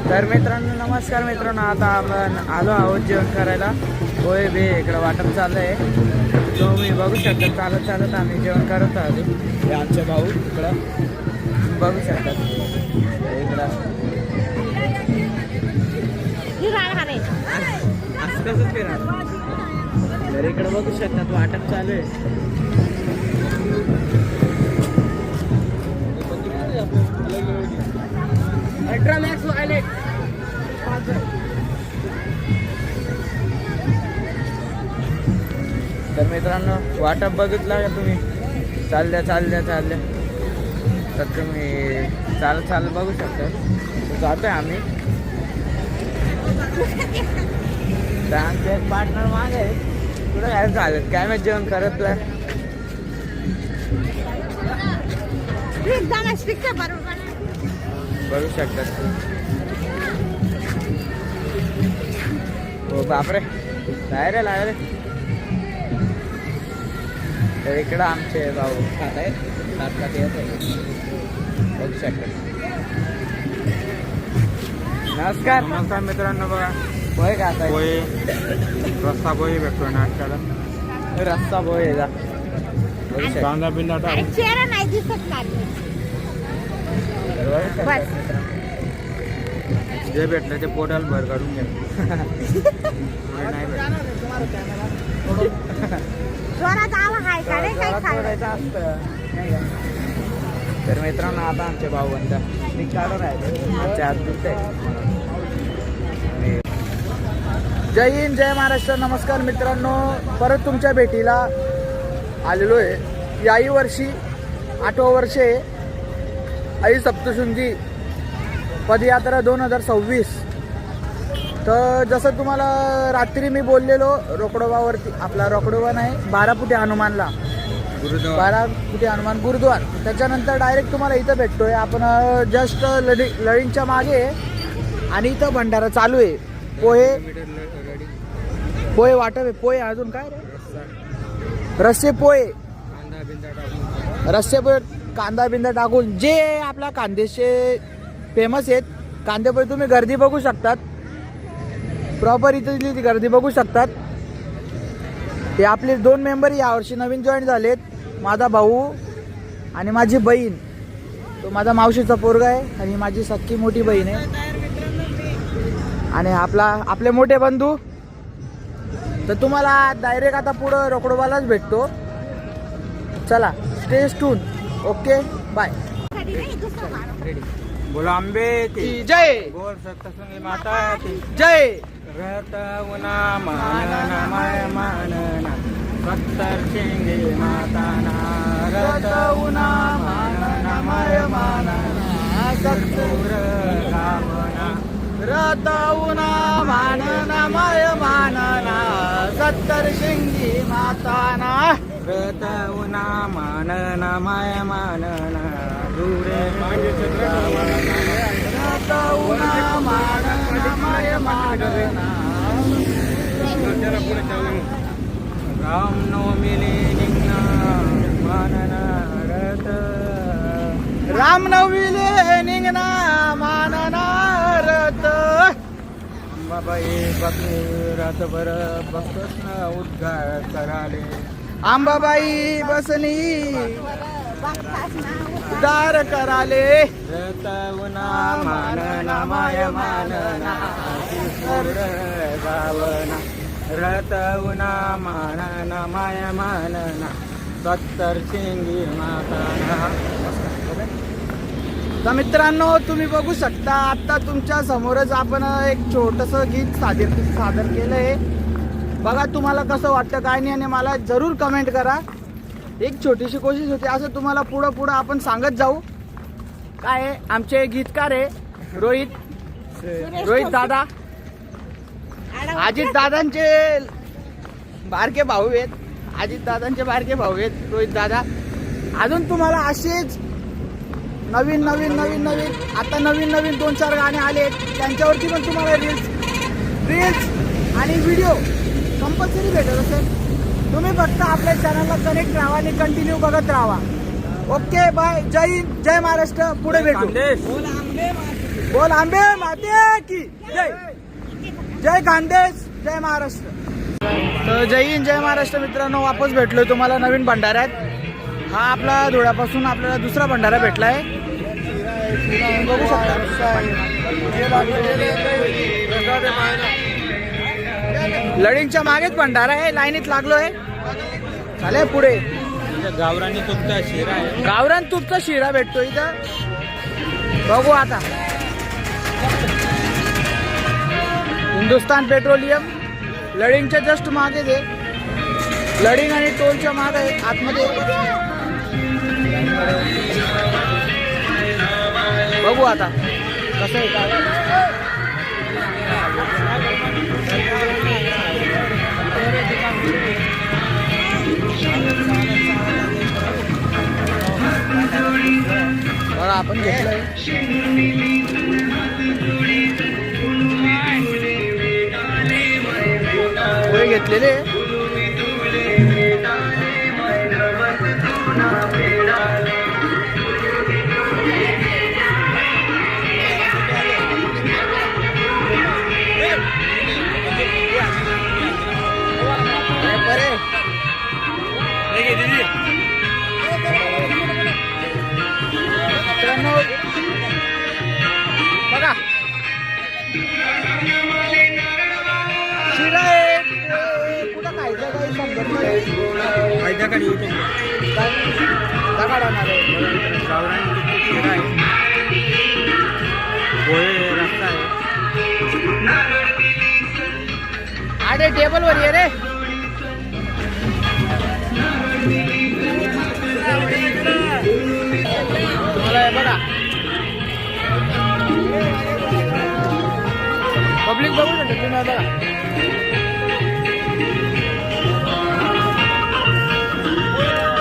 तर मित्रांनो नमस्कार मित्रांनो, आता आपण आलो आहोत जेवण करायला. होय बे इकडं वाटप चाललं आहे. तुम्ही बघू शकता चालत चालत आम्ही जेवण करत आलो. हे आमचे भाऊ इकडं बघू शकतात. इकडं असं कसं फिरा. तर इकडं बघू शकतात वाटप चालू आहे. अल्ट्रामॅक्स वायलेट तर मित्रांनो वाटप बघितला का तुम्ही. चालल्या तर तुम्ही चाल बघू शकता. जातोय आम्ही. तर आमचे एक पार्टनर मागे आहे. कुठं काय चालत काय माहिती जेवण करत बघू शकतात. हो बापरे लायरे तर इकडं आमचे भाऊ खात आहेत. येत आहे बघू शकतात. नमस्कार मित्रांनो. बघा पोहे खात आहे. पोहे रस्सा पोहे भेटतो नाश्त्याला. रस्सा पोहे जा कांदा बिंदा चेहरा नाही दिसत. जे भेटलं ते पोटाला भर काढून घ्या. तर मित्रांनो आता आमचे भाऊ म्हणतात मी काढून राहिले. जय हिंद जय महाराष्ट्र. नमस्कार मित्रांनो, परत तुमच्या भेटीला आलेलो आहे. याही वर्षी 8वं वर्ष आहे. आई सप्तशृंगी पदयात्रा 2026. तर जसं तुम्हाला रात्री मी बोललेलो रोकडोबावरती, आपला रोकडोबा नाही 12 फुटी हनुमानला 12 फुटी हनुमान गुरुद्वार. त्याच्यानंतर डायरेक्ट तुम्हाला इथं भेटतोय आपण जस्ट लढींच्या मागे. आणि इथं भंडारा चालू आहे. पोहे वाटप आहे. पोहे अजून काय रस्से पोहे कांदा बिंदा टाकून जे आपल्या कांद्याचे फेमस आहेत. कांदेपोहे तुम्ही गर्दी बघू शकतात. प्रॉपर इथली ती गर्दी बघू शकतात. हे आपले 2 मेंबर यावर्षी नवीन जॉईन झालेत. माझा भाऊ आणि माझी बहीण. तो माझा मावशीचा पोरगा आहे आणि माझी सख्खी मोठी बहीण आहे. आणि आपले मोठे बंधू. तर तुम्हाला डायरेक्ट आता पुढं रोकडोबालाच भेटतो. चला स्टे ट्यून. Okay bye. बोला आंबे की जय. बोल सप्तशृंगी माता की जय. रतवना मानना माय मानना सप्तशृंगी माता ना. रतवना मानना माय मानना सत्पुर रामना. रतवना मानना माय मानना सप्तशृंगी माता ना. रतवना मानना माय मानना दूरे रतवना मानना माय मानना. रामनवमीले निघना मानना रथ. रामनवमीले निघना मानना रथ. अंबाबाई बघे रातभर बसना उद्गार कराले. अंबाबाई बसनी उद्धार कराले. रतवना मानना माय मानना भावना. रतवना मानना माय मानना सप्तशृंगी माता. तर मित्रांनो तुम्ही बघू शकता आता तुमच्या समोरच आपण एक छोटंसं गीत सादर केलं आहे. बघा तुम्हाला कसं वाटतं काय नाही. आणि मला जरूर कमेंट करा. एक छोटीशी कोशिश होती असं तुम्हाला पुढं आपण सांगत जाऊ. काय आमचे गीतकार आहे रोहित दादा. अजित दादांचे बारके भाऊ आहेत. रोहित दादा. अजून तुम्हाला असेच नवीन आता नवीन 2-4 गाणे आले. त्यांच्यावरती पण तुम्हाला रील्स आणि व्हिडिओ कंपल्सरी भेटत असेल. तुम्ही फक्त आपल्या चॅनलला कनेक्ट राहा आणि कंटिन्यू बघत राहा. Okay bye. जय हिंद जय महाराष्ट्र. पुढे भेटू. बोल आंबे माते की जय. जय खानदेश, जय महाराष्ट्र. तर जय हिंद, जय महाराष्ट्र. मित्रांनो, वापस भेटलोय तुम्हाला नवीन भंडाऱ्यात. हा आपला धुळ्यापासून आपल्याला दुसरा भंडारा भेटलाय. बघू शकता लडिंगच्या मागेच भंडारा आहे. लाईनीत लागलोय. चालेल पुढे. गावरानी तुपचा शिरा आहे. गावरान तुपचा शिरा भेटतो इथं. बघू आता. हिंदुस्तान पेट्रोलियम लडिंगच्या जस्ट मागे दे. लडिंग आणि टोलच्या मागे आहे आतमध्ये. बघू आता कसं आहे काय. बघा आपण घेतलंय. पोहे घेतलेले. बघा शिरा आहे. कुठं खायचं काही समजत नाही. फायद्याकडे YouTube काय राहणार आहे. गावरानी तुपचा शिरा आहे. पोहे रस्ता आहे. आडे टेबल वर ये रे. तुम्हाला हे बघा पब्लिक बघू शकतो तुम्ही. बघा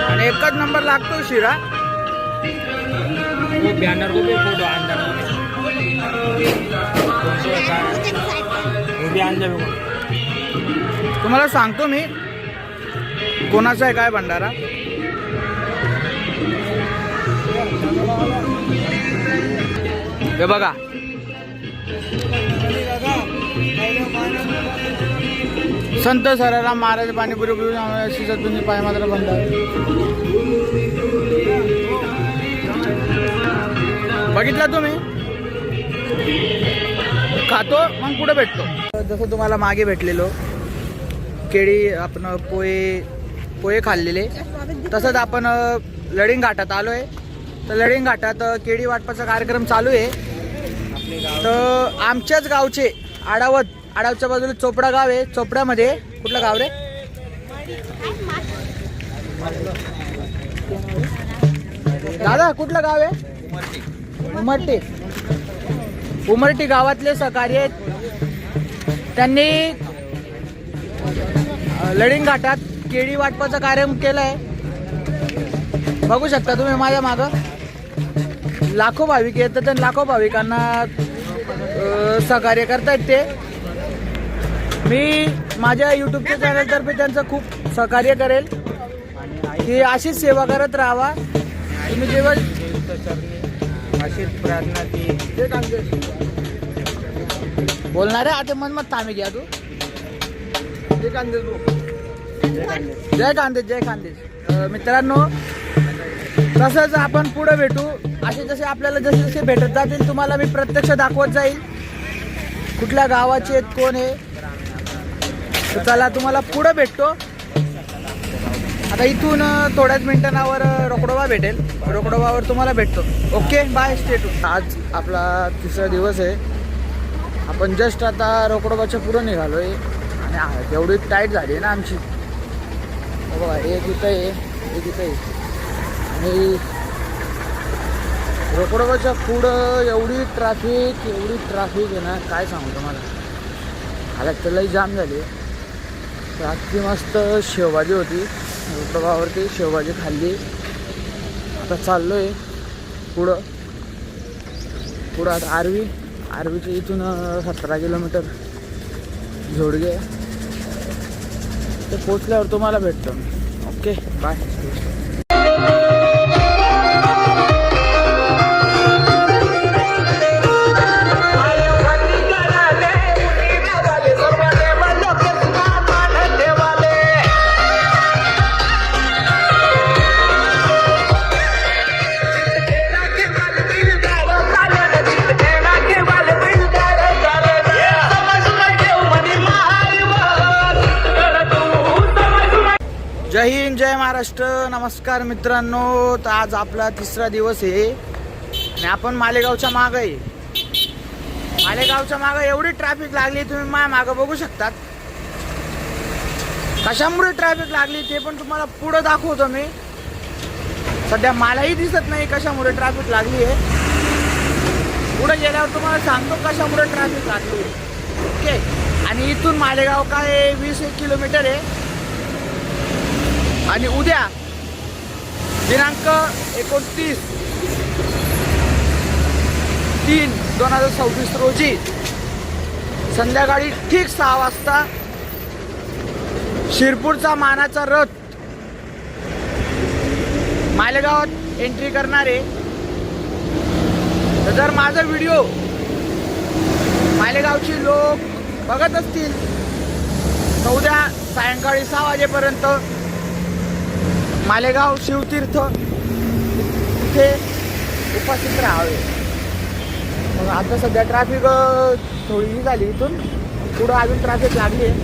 आणि एकच नंबर लागतो शिरा. वो बॅनर को भी फोटो अंदर वो भी अंदर. तुम्हाला सांगतो मी कोणाचा आहे काय भंडारा. हे बघा संत सराराम महाराज पाणीपुरी तुम्ही पाय मात्र भंडारा बघितला तुम्ही. खातो मग कुठे भेटतो. जसं तुम्हाला मागे भेटलेलो केळी आपण पोहे खाल्लेले, तसंच आपण लडिंग घाटात आलो आहे. तर लडिंग घाटात केळी वाटपाचा कार्यक्रम चालू आहे. तर आमच्याच गावचे आडावच्या बाजूला चोपडा गाव आहे. चोपड्यामध्ये कुठलं गाव रे दादा, कुठलं गाव आहे. उमरटी गावातले सहकारी आहेत. त्यांनी लडिंग घाटात केळी वाटपाचा कार्यक्रम केलाय. बघू शकता तुम्ही माझ्या मागं लाखो भाविक येतात. तर लाखो भाविकांना सहकार्य करतायत ते. मी माझ्या यूट्यूबच्या चॅनलतर्फे त्यांचं खूप सहकार्य करेल की अशीच सेवा करत राहावा. तुम्ही जेव्हा अशीच प्रार्थना ती बोलणार आहे आता मन मत थांबी घ्या तू. जय खानदेश, जय खानदेश, जय खानदेश. मित्रांनो, तसंच आपण पुढे भेटू. असे जसे आपल्याला जसे जसे भेटत जातील तुम्हाला मी प्रत्यक्ष दाखवत जाईल कुठल्या गावाचे आहेत कोण आहे. तर चला तुम्हाला पुढे भेटतो. आता इथून थोड्याच मिनिटांवर रोकडोबा भेटेल. रोकडोबावर तुम्हाला भेटतो. Okay bye, stay tune. आज आपला तिसरा दिवस आहे. आपण जस्ट आता रोकडोबाच्या पुढं निघालो आहे. आणि एवढी टाईट झाली आहे ना आमची. बघा एक इथं आहे, एक इथं आहे. आणि रोकडोबाच्या पुढं एवढी ट्रॅफिक आहे ना, काय सांगू तुम्हाला. हालत तर लई जाम झाली. रात्री मस्त शेवभाजी होती रोकडोबावरती. शेवभाजी खाल्ली. आता चाललो आहे पुढं. आता आरवीच्या इथून 17 किलोमीटर झोडगे. ते पोचल्यावर तुम्हाला भेटतो. Okay bye. जय महाराष्ट्र. नमस्कार मित्रांनो. तर आज आपला तिसरा दिवस आहे आणि आपण मालेगावच्या मागं आहे. मालेगावच्या मागं एवढी ट्रॅफिक लागली, तुम्ही माझ्या मागं बघू शकतात. कशामुळे ट्रॅफिक लागली ते पण तुम्हाला पुढं दाखवतो मी. सध्या मलाही दिसत नाही कशामुळे ट्रॅफिक लागली आहे. पुढे गेल्यावर तुम्हाला सांगतो कशामुळे ट्रॅफिक लागली आहे. ओके. आणि इथून मालेगाव काय 20 किलोमीटर आहे. आणि उद्या दिनांक 29/3/2026 रोजी संध्याकाळी ठीक 6 वाजता शिरपूरचा मानाचा रथ मालेगावात एंट्री करणार आहे. तर जर माझा व्हिडिओ मालेगावची लोक बघत असतील तर उद्या सायंकाळी 6 वाजेपर्यंत मालेगाव शिवतीर्थ इथे उपस्थित राहावे. मग आता सध्या ट्रॅफिक थोडी झाली, इथून पुढं अजून ट्रॅफिक लागली आहे.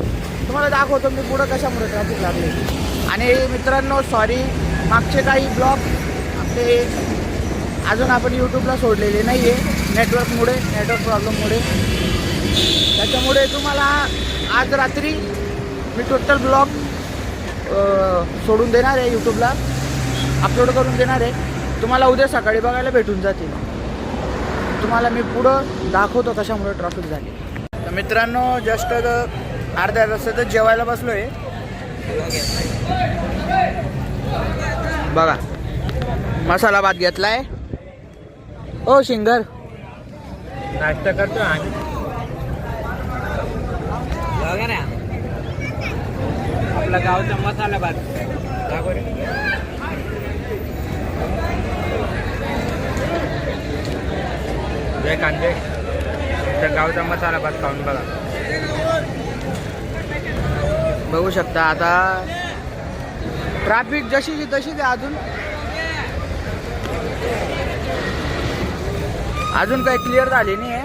तुम्हाला दाखवतो मी पुढं कशामुळे ट्रॅफिक लागली. आणि मित्रांनो सॉरी, मागचे काही ब्लॉग आपले अजून आपण यूट्यूबला सोडलेले नाही आहे नेटवर्क प्रॉब्लेममुळे. त्याच्यामुळे तुम्हाला आज रात्री मी टोटल ब्लॉग सोडून देणार आहे, यूट्यूबला अपलोड करून देणार आहे. तुम्हाला उद्या सकाळी बघायला भेटून जातील. तुम्हाला मी पुढं दाखवतो कशामुळे ट्रॅफिक झाली. तर मित्रांनो जस्ट अर्ध्या रस्त्यातच जेवायला बसलो आहे. बघा मसाला भात घेतलाय. ओ शिंगर नाश्ता करतो आणि आपला गावचा मसाला भात जय कांदे. तर गावचा मसाला भात खाऊन बघा. बघू शकता आता ट्रॅफिक जशीची तशीच आहे. अजून काही क्लिअर झाली नाही आहे.